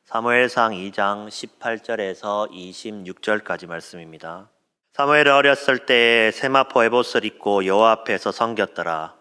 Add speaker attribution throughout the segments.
Speaker 1: 사무엘상 2장 18절에서 26절까지 말씀입니다. 사무엘이 어렸을 때에 세마포 에봇을 입고 여호와 앞에서 섬겼더라.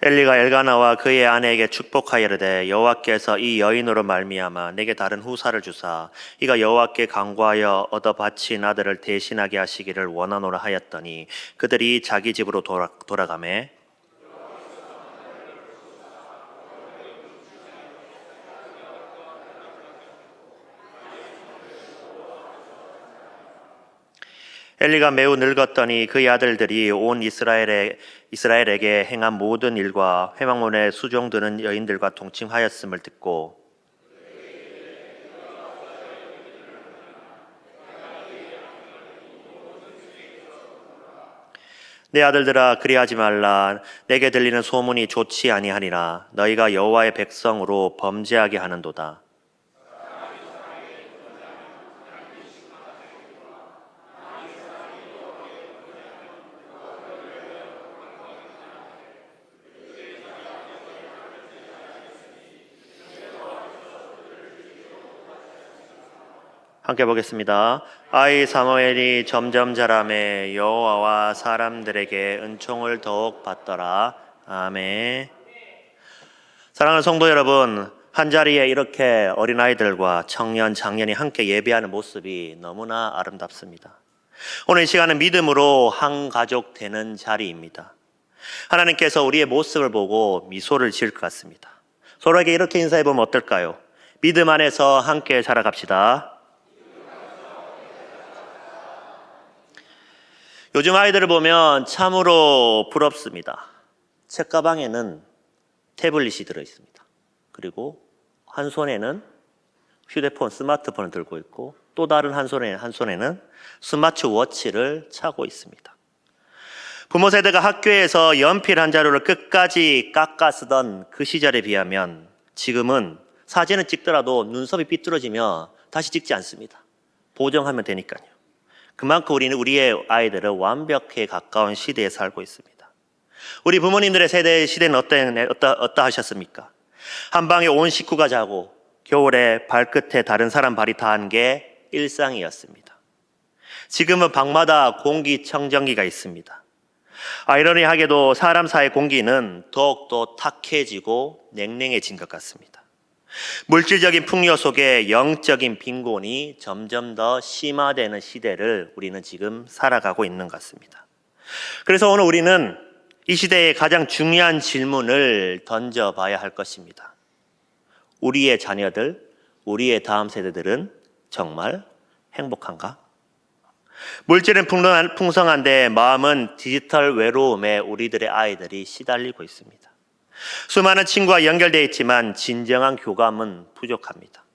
Speaker 1: 엘리가 엘가나와 그의 아내에게 축복하여 이르되 여호와께서 이 여인으로 말미암아 내게 다른 후사를 주사 이가 여호와께 간구하여 얻어 바친 아들을 대신하게 하시기를 원하노라 하였더니 그들이 자기 집으로 돌아가매 엘리가 매우 늙었더니 그의 아들들이 온 이스라엘에게 행한 모든 일과 회막문에 수종드는 여인들과 동침하였음을 듣고 내 아들들아 그리하지 말라. 내게 들리는 소문이 좋지 아니하니라. 너희가 여호와의 백성으로 범죄하게 하는도다. 함께 보겠습니다. 아이 사무엘이 점점 자라매 여호와와 사람들에게 은총을 더욱 받더라. 아멘. 사랑하는 성도 여러분, 한자리에 이렇게 어린아이들과 청년, 장년이 함께 예배하는 모습이 너무나 아름답습니다. 오늘 이 시간은 믿음으로 한 가족 되는 자리입니다. 하나님께서 우리의 모습을 보고 미소를 지을 것 같습니다. 서로에게 이렇게 인사해보면 어떨까요? 믿음 안에서 함께 살아갑시다. 요즘 아이들을 보면 참으로 부럽습니다. 책가방에는 태블릿이 들어있습니다. 그리고 한 손에는 휴대폰, 스마트폰을 들고 있고 또 다른 한 손에는 스마트워치를 차고 있습니다. 부모 세대가 학교에서 연필 한 자루를 끝까지 깎아 쓰던 그 시절에 비하면 지금은 사진을 찍더라도 눈썹이 삐뚤어지면 다시 찍지 않습니다. 보정하면 되니까요. 그만큼 우리는 우리의 아이들을 완벽에 가까운 시대에 살고 있습니다. 우리 부모님들의 시대는 어떠하셨습니까? 한 방에 온 식구가 자고 겨울에 발끝에 다른 사람 발이 닿은 게 일상이었습니다. 지금은 방마다 공기청정기가 있습니다. 아이러니하게도 사람 사이 공기는 더욱더 탁해지고 냉랭해진 것 같습니다. 물질적인 풍요 속에 영적인 빈곤이 점점 더 심화되는 시대를 우리는 지금 살아가고 있는 것 같습니다. 그래서 오늘 우리는 이 시대의 가장 중요한 질문을 던져봐야 할 것입니다. 우리의 자녀들, 우리의 다음 세대들은 정말 행복한가? 물질은 풍성한데 마음은 디지털 외로움에 우리들의 아이들이 시달리고 있습니다. 수많은 친구와 연결되어 있지만 진정한 교감은 부족합니다.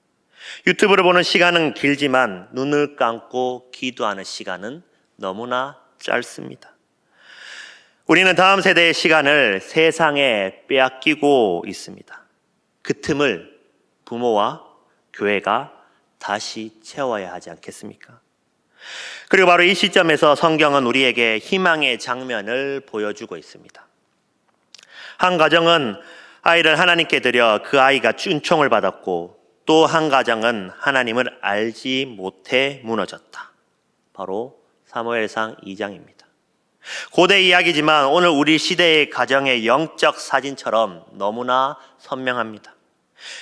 Speaker 1: 유튜브를 보는 시간은 길지만 눈을 감고 기도하는 시간은 너무나 짧습니다. 우리는 다음 세대의 시간을 세상에 빼앗기고 있습니다. 그 틈을 부모와 교회가 다시 채워야 하지 않겠습니까? 그리고 바로 이 시점에서 성경은 우리에게 희망의 장면을 보여주고 있습니다. 한 가정은 아이를 하나님께 드려 그 아이가 은총을 받았고 또 한 가정은 하나님을 알지 못해 무너졌다. 바로 사무엘상 2장입니다. 고대 이야기지만 오늘 우리 시대의 가정의 영적 사진처럼 너무나 선명합니다.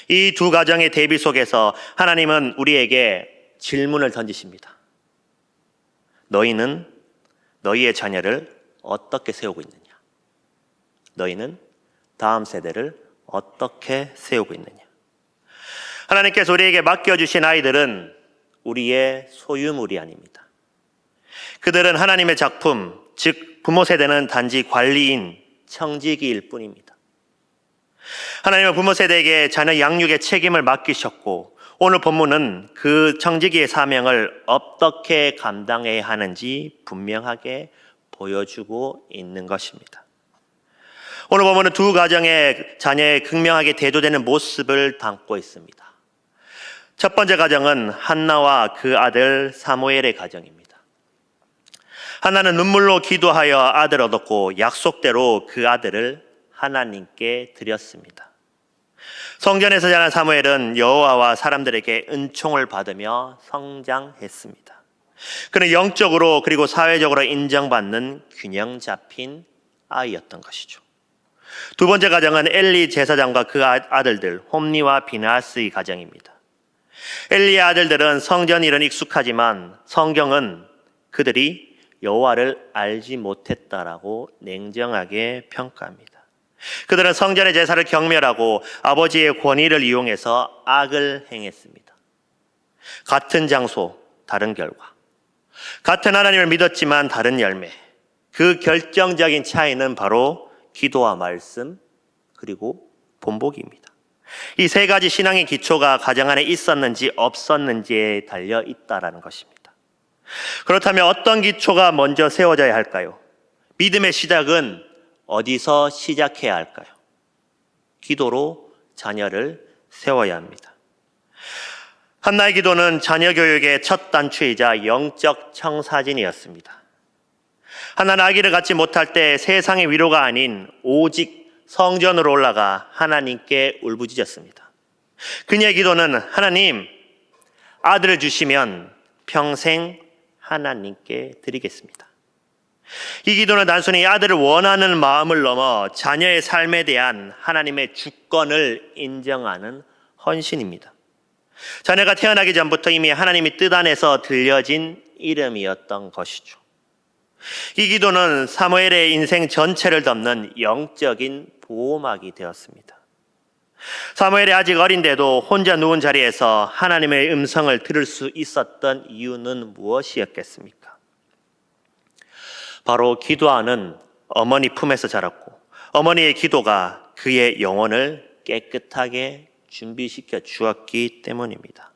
Speaker 1: 이 두 가정의 대비 속에서 하나님은 우리에게 질문을 던지십니다. 너희는 너희의 자녀를 어떻게 세우고 있느냐? 너희는 다음 세대를 어떻게 세우고 있느냐? 하나님께서 우리에게 맡겨주신 아이들은 우리의 소유물이 아닙니다. 그들은 하나님의 작품, 즉 부모 세대는 단지 관리인, 청지기일 뿐입니다. 하나님은 부모 세대에게 자녀 양육의 책임을 맡기셨고 오늘 본문은 그 청지기의 사명을 어떻게 감당해야 하는지 분명하게 보여주고 있는 것입니다. 오늘 본문은 두 가정의 자녀의 극명하게 대조되는 모습을 담고 있습니다. 첫 번째 가정은 한나와 그 아들 사무엘의 가정입니다. 한나는 눈물로 기도하여 아들을 얻었고 약속대로 그 아들을 하나님께 드렸습니다. 성전에서 자란 사무엘은 여호와와 사람들에게 은총을 받으며 성장했습니다. 그는 영적으로 그리고 사회적으로 인정받는 균형 잡힌 아이였던 것이죠. 두 번째 가정은 엘리 제사장과 그 아들들 홈니와 비나스의 가정입니다. 엘리의 아들들은 성전 일은 익숙하지만 성경은 그들이 여호와를 알지 못했다라고 냉정하게 평가합니다. 그들은 성전의 제사를 경멸하고 아버지의 권위를 이용해서 악을 행했습니다. 같은 장소, 다른 결과. 같은 하나님을 믿었지만 다른 열매. 그 결정적인 차이는 바로 기도와 말씀, 그리고 본보기입니다. 이 세 가지 신앙의 기초가 가정 안에 있었는지 없었는지에 달려 있다라는 것입니다. 그렇다면 어떤 기초가 먼저 세워져야 할까요? 믿음의 시작은 어디서 시작해야 할까요? 기도로 자녀를 세워야 합니다. 한나의 기도는 자녀 교육의 첫 단추이자 영적 청사진이었습니다. 한나는 아기를 갖지 못할 때 세상의 위로가 아닌 오직 성전으로 올라가 하나님께 울부짖었습니다. 그녀의 기도는 하나님, 아들을 주시면 평생 하나님께 드리겠습니다. 이 기도는 단순히 아들을 원하는 마음을 넘어 자녀의 삶에 대한 하나님의 주권을 인정하는 헌신입니다. 자녀가 태어나기 전부터 이미 하나님이 뜻 안에서 들려진 이름이었던 것이죠. 이 기도는 사무엘의 인생 전체를 덮는 영적인 보호막이 되었습니다. 사무엘이 아직 어린데도 혼자 누운 자리에서 하나님의 음성을 들을 수 있었던 이유는 무엇이었겠습니까? 바로 기도하는 어머니 품에서 자랐고 어머니의 기도가 그의 영혼을 깨끗하게 준비시켜 주었기 때문입니다.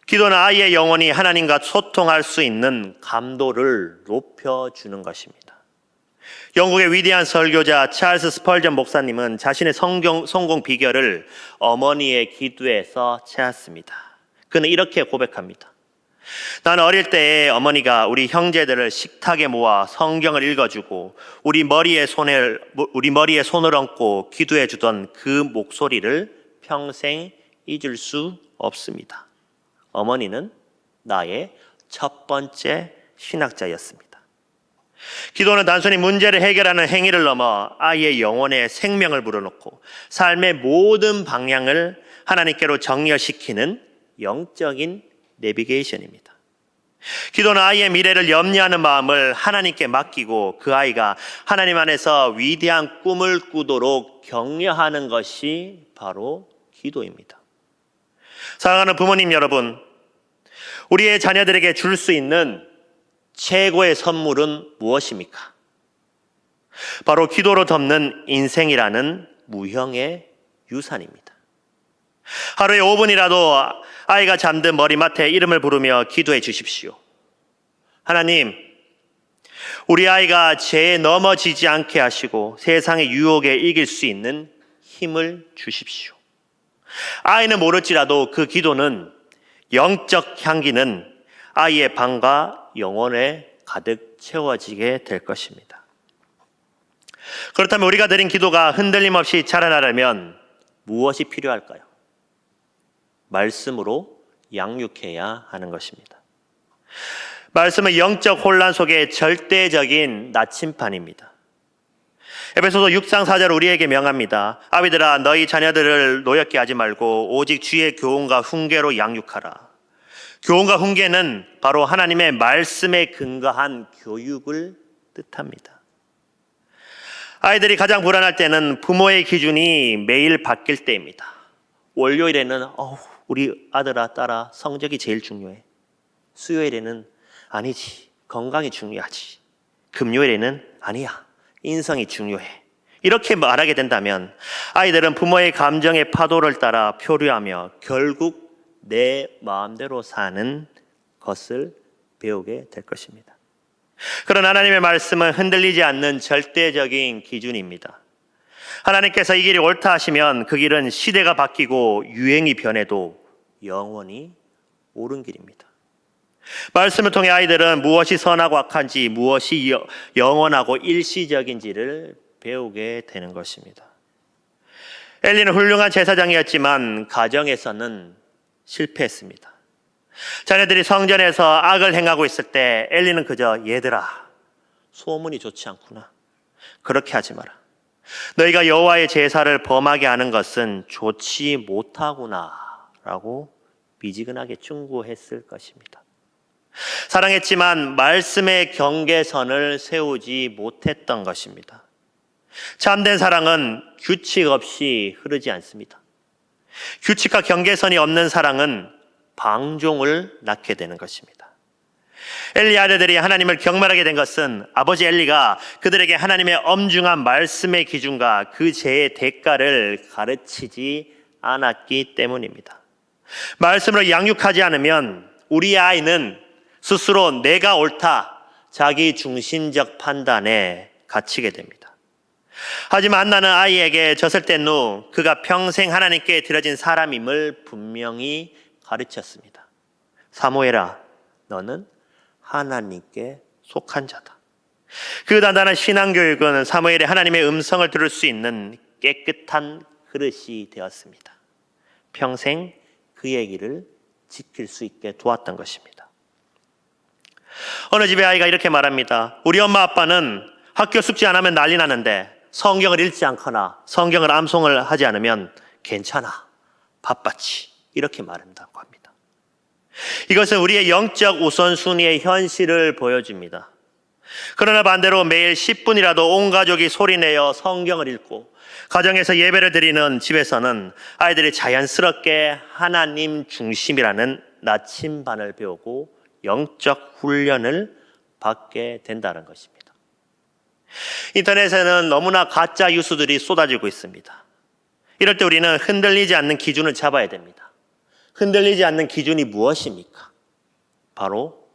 Speaker 1: 기도는 아이의 영혼이 하나님과 소통할 수 있는 감도를 높여주는 것입니다. 영국의 위대한 설교자 찰스 스펄전 목사님은 자신의 성공 비결을 어머니의 기도에서 찾았습니다. 그는 이렇게 고백합니다. 나는 어릴 때에 어머니가 우리 형제들을 식탁에 모아 성경을 읽어주고 우리 머리에 손을 얹고 기도해 주던 그 목소리를 평생 잊을 수 없습니다. 어머니는 나의 첫 번째 신학자였습니다. 기도는 단순히 문제를 해결하는 행위를 넘어 아이의 영혼에 생명을 불어넣고 삶의 모든 방향을 하나님께로 정렬시키는 영적인 내비게이션입니다. 기도는 아이의 미래를 염려하는 마음을 하나님께 맡기고 그 아이가 하나님 안에서 위대한 꿈을 꾸도록 격려하는 것이 바로 기도입니다. 사랑하는 부모님 여러분, 우리의 자녀들에게 줄 수 있는 최고의 선물은 무엇입니까? 바로 기도로 덮는 인생이라는 무형의 유산입니다. 하루에 5분이라도 아이가 잠든 머리맡에 이름을 부르며 기도해 주십시오. 하나님, 우리 아이가 죄에 넘어지지 않게 하시고 세상의 유혹에 이길 수 있는 힘을 주십시오. 아이는 모를지라도 그 기도는 영적 향기는 아이의 방과 영혼에 가득 채워지게 될 것입니다. 그렇다면 우리가 드린 기도가 흔들림 없이 자라나려면 무엇이 필요할까요? 말씀으로 양육해야 하는 것입니다. 말씀은 영적 혼란 속의 절대적인 나침판입니다. 에베소서 6장 4절 우리에게 명합니다. 아비들아 너희 자녀들을 노엽게 하지 말고 오직 주의 교훈과 훈계로 양육하라. 교훈과 훈계는 바로 하나님의 말씀에 근거한 교육을 뜻합니다. 아이들이 가장 불안할 때는 부모의 기준이 매일 바뀔 때입니다. 월요일에는 우리 아들아 딸아 성적이 제일 중요해. 수요일에는 아니지, 건강이 중요하지. 금요일에는 아니야, 인성이 중요해. 이렇게 말하게 된다면 아이들은 부모의 감정의 파도를 따라 표류하며 결국 내 마음대로 사는 것을 배우게 될 것입니다. 그런 하나님의 말씀은 흔들리지 않는 절대적인 기준입니다. 하나님께서 이 길이 옳다 하시면 그 길은 시대가 바뀌고 유행이 변해도 영원히 옳은 길입니다. 말씀을 통해 아이들은 무엇이 선하고 악한지, 무엇이 영원하고 일시적인지를 배우게 되는 것입니다. 엘리는 훌륭한 제사장이었지만 가정에서는 실패했습니다. 자녀들이 성전에서 악을 행하고 있을 때 엘리는 그저 얘들아, 소문이 좋지 않구나. 그렇게 하지 마라. 너희가 여호와의 제사를 범하게 하는 것은 좋지 못하구나 라고 미지근하게 충고했을 것입니다. 사랑했지만 말씀의 경계선을 세우지 못했던 것입니다. 참된 사랑은 규칙 없이 흐르지 않습니다. 규칙과 경계선이 없는 사랑은 방종을 낳게 되는 것입니다. 엘리 아들들이 하나님을 경멸하게 된 것은 아버지 엘리가 그들에게 하나님의 엄중한 말씀의 기준과 그 죄의 대가를 가르치지 않았기 때문입니다. 말씀으로 양육하지 않으면 우리의 아이는 스스로 내가 옳다, 자기 중심적 판단에 갇히게 됩니다. 하지만 한나는 아이에게 젖을 뗀 후 그가 평생 하나님께 드려진 사람임을 분명히 가르쳤습니다. 사무엘아, 너는 하나님께 속한 자다. 그 단단한 신앙교육은 사무엘이 하나님의 음성을 들을 수 있는 깨끗한 그릇이 되었습니다. 평생 그의 길을 지킬 수 있게 도왔던 것입니다. 어느 집의 아이가 이렇게 말합니다. 우리 엄마 아빠는 학교 숙제 안 하면 난리 나는데 성경을 읽지 않거나 성경을 암송을 하지 않으면 괜찮아, 바빴지, 이렇게 말한다고 합니다. 이것은 우리의 영적 우선순위의 현실을 보여줍니다. 그러나 반대로 매일 10분이라도 온 가족이 소리내어 성경을 읽고 가정에서 예배를 드리는 집에서는 아이들이 자연스럽게 하나님 중심이라는 나침반을 배우고 영적 훈련을 받게 된다는 것입니다. 인터넷에는 너무나 가짜 뉴스들이 쏟아지고 있습니다. 이럴 때 우리는 흔들리지 않는 기준을 잡아야 됩니다. 흔들리지 않는 기준이 무엇입니까? 바로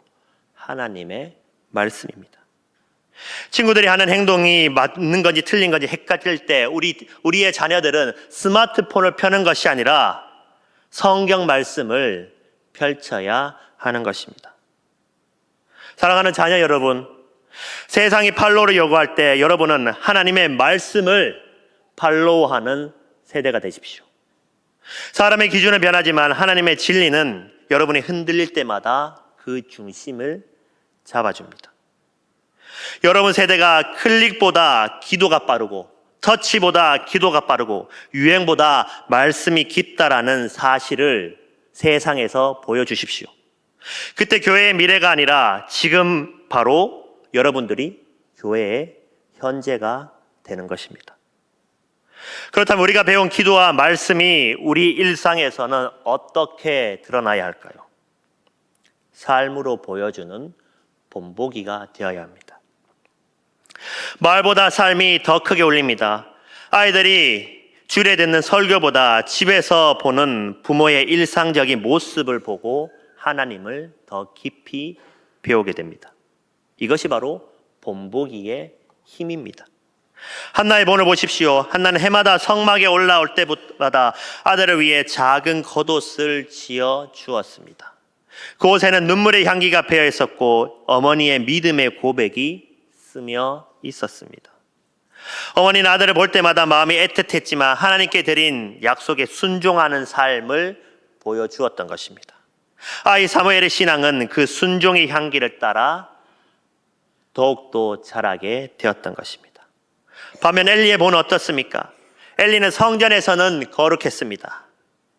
Speaker 1: 하나님의 말씀입니다. 친구들이 하는 행동이 맞는 건지 틀린 건지 헷갈릴 때 우리의 자녀들은 스마트폰을 펴는 것이 아니라 성경 말씀을 펼쳐야 하는 것입니다. 사랑하는 자녀 여러분, 세상이 팔로우를 요구할 때 여러분은 하나님의 말씀을 팔로우하는 세대가 되십시오. 사람의 기준은 변하지만 하나님의 진리는 여러분이 흔들릴 때마다 그 중심을 잡아줍니다. 여러분 세대가 클릭보다 기도가 빠르고 터치보다 기도가 빠르고 유행보다 말씀이 깊다라는 사실을 세상에서 보여주십시오. 그때 교회의 미래가 아니라 지금 바로 여러분들이 교회의 현재가 되는 것입니다. 그렇다면 우리가 배운 기도와 말씀이 우리 일상에서는 어떻게 드러나야 할까요? 삶으로 보여주는 본보기가 되어야 합니다. 말보다 삶이 더 크게 울립니다. 아이들이 주일에 듣는 설교보다 집에서 보는 부모의 일상적인 모습을 보고 하나님을 더 깊이 배우게 됩니다. 이것이 바로 본보기의 힘입니다. 한나의 본을 보십시오. 한나는 해마다 성막에 올라올 때마다 아들을 위해 작은 겉옷을 지어 주었습니다. 그 옷에는 눈물의 향기가 배어 있었고 어머니의 믿음의 고백이 쓰며 있었습니다. 어머니는 아들을 볼 때마다 마음이 애틋했지만 하나님께 드린 약속에 순종하는 삶을 보여주었던 것입니다. 아이 사무엘의 신앙은 그 순종의 향기를 따라 더욱더 자라게 되었던 것입니다. 반면 엘리의 본은 어떻습니까? 엘리는 성전에서는 거룩했습니다.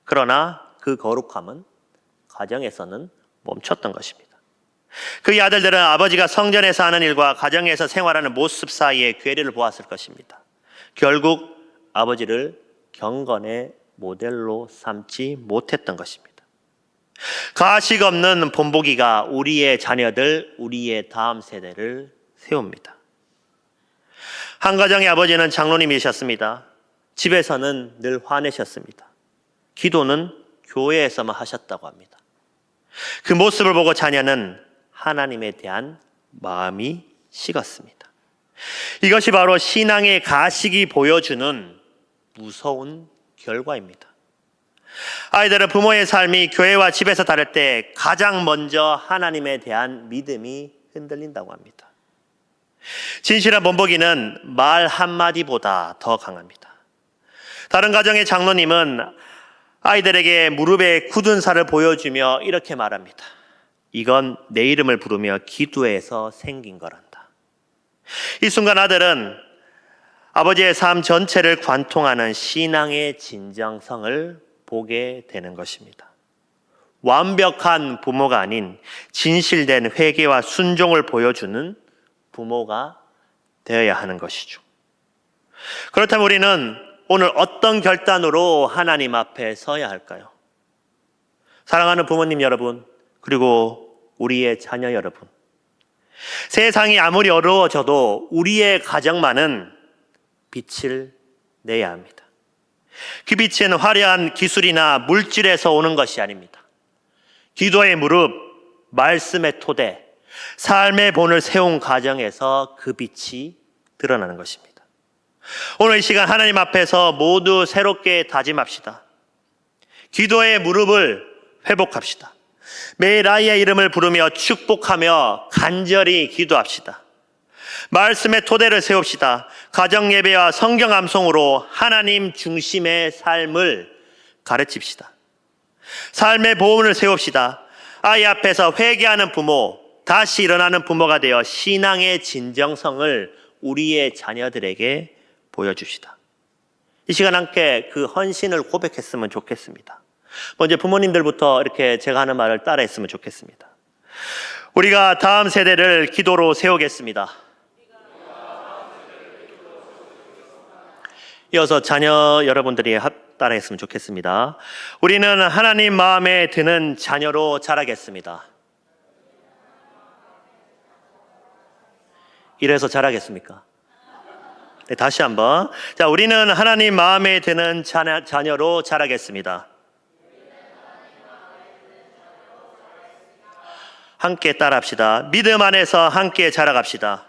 Speaker 1: 그러나 그 거룩함은 가정에서는 멈췄던 것입니다. 그의 아들들은 아버지가 성전에서 하는 일과 가정에서 생활하는 모습 사이에 괴리를 보았을 것입니다. 결국 아버지를 경건의 모델로 삼지 못했던 것입니다. 가식 없는 본보기가 우리의 자녀들, 우리의 다음 세대를 세웁니다. 한 가정의 아버지는 장로님이셨습니다. 집에서는 늘 화내셨습니다. 기도는 교회에서만 하셨다고 합니다. 그 모습을 보고 자녀는 하나님에 대한 마음이 식었습니다. 이것이 바로 신앙의 가식이 보여주는 무서운 결과입니다. 아이들은 부모의 삶이 교회와 집에서 다를 때 가장 먼저 하나님에 대한 믿음이 흔들린다고 합니다. 진실한 본보기는 말 한마디보다 더 강합니다. 다른 가정의 장로님은 아이들에게 무릎에 굳은 살을 보여주며 이렇게 말합니다. 이건 내 이름을 부르며 기도해서 생긴 거란다. 이 순간 아들은 아버지의 삶 전체를 관통하는 신앙의 진정성을 보게 되는 것입니다. 완벽한 부모가 아닌 진실된 회개와 순종을 보여주는 부모가 되어야 하는 것이죠. 그렇다면 우리는 오늘 어떤 결단으로 하나님 앞에 서야 할까요? 사랑하는 부모님 여러분, 그리고 우리의 자녀 여러분, 세상이 아무리 어려워져도 우리의 가정만은 빛을 내야 합니다. 그 빛은 화려한 기술이나 물질에서 오는 것이 아닙니다. 기도의 무릎, 말씀의 토대, 삶의 본을 세운 가정에서 그 빛이 드러나는 것입니다. 오늘 이 시간 하나님 앞에서 모두 새롭게 다짐합시다. 기도의 무릎을 회복합시다. 매일 아이의 이름을 부르며 축복하며 간절히 기도합시다. 말씀의 토대를 세웁시다. 가정 예배와 성경 암송으로 하나님 중심의 삶을 가르칩시다. 삶의 보험을 세웁시다. 아이 앞에서 회개하는 부모, 다시 일어나는 부모가 되어 신앙의 진정성을 우리의 자녀들에게 보여줍시다. 이 시간 함께 그 헌신을 고백했으면 좋겠습니다. 먼저 부모님들부터 이렇게 제가 하는 말을 따라했으면 좋겠습니다. 우리가 다음 세대를 기도로 세우겠습니다. 이어서 자녀 여러분들이 따라했으면 좋겠습니다. 우리는 하나님 마음에 드는 자녀로 자라겠습니다. 이래서 자라겠습니까? 네, 다시 한번. 자, 우리는 하나님 마음에 드는 자녀로 자라겠습니다. 함께 따라합시다. 믿음 안에서 함께 자라갑시다.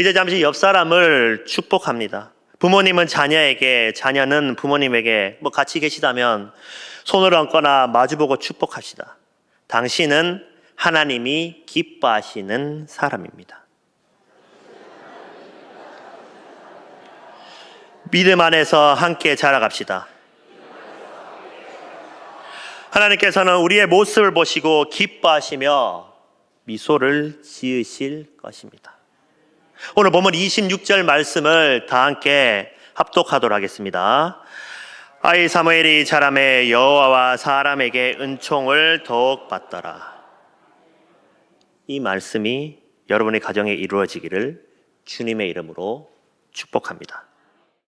Speaker 1: 이제 잠시 옆 사람을 축복합니다. 부모님은 자녀에게, 자녀는 부모님에게 같이 계시다면 손을 얹거나 마주보고 축복합시다. 당신은 하나님이 기뻐하시는 사람입니다. 믿음 안에서 함께 자라갑시다. 하나님께서는 우리의 모습을 보시고 기뻐하시며 미소를 지으실 것입니다. 오늘 본문 26절 말씀을 다 함께 합독하도록 하겠습니다. 아이 사무엘이 자라매 여호와와 사람에게 은총을 더욱 받더라. 이 말씀이 여러분의 가정에 이루어지기를 주님의 이름으로 축복합니다.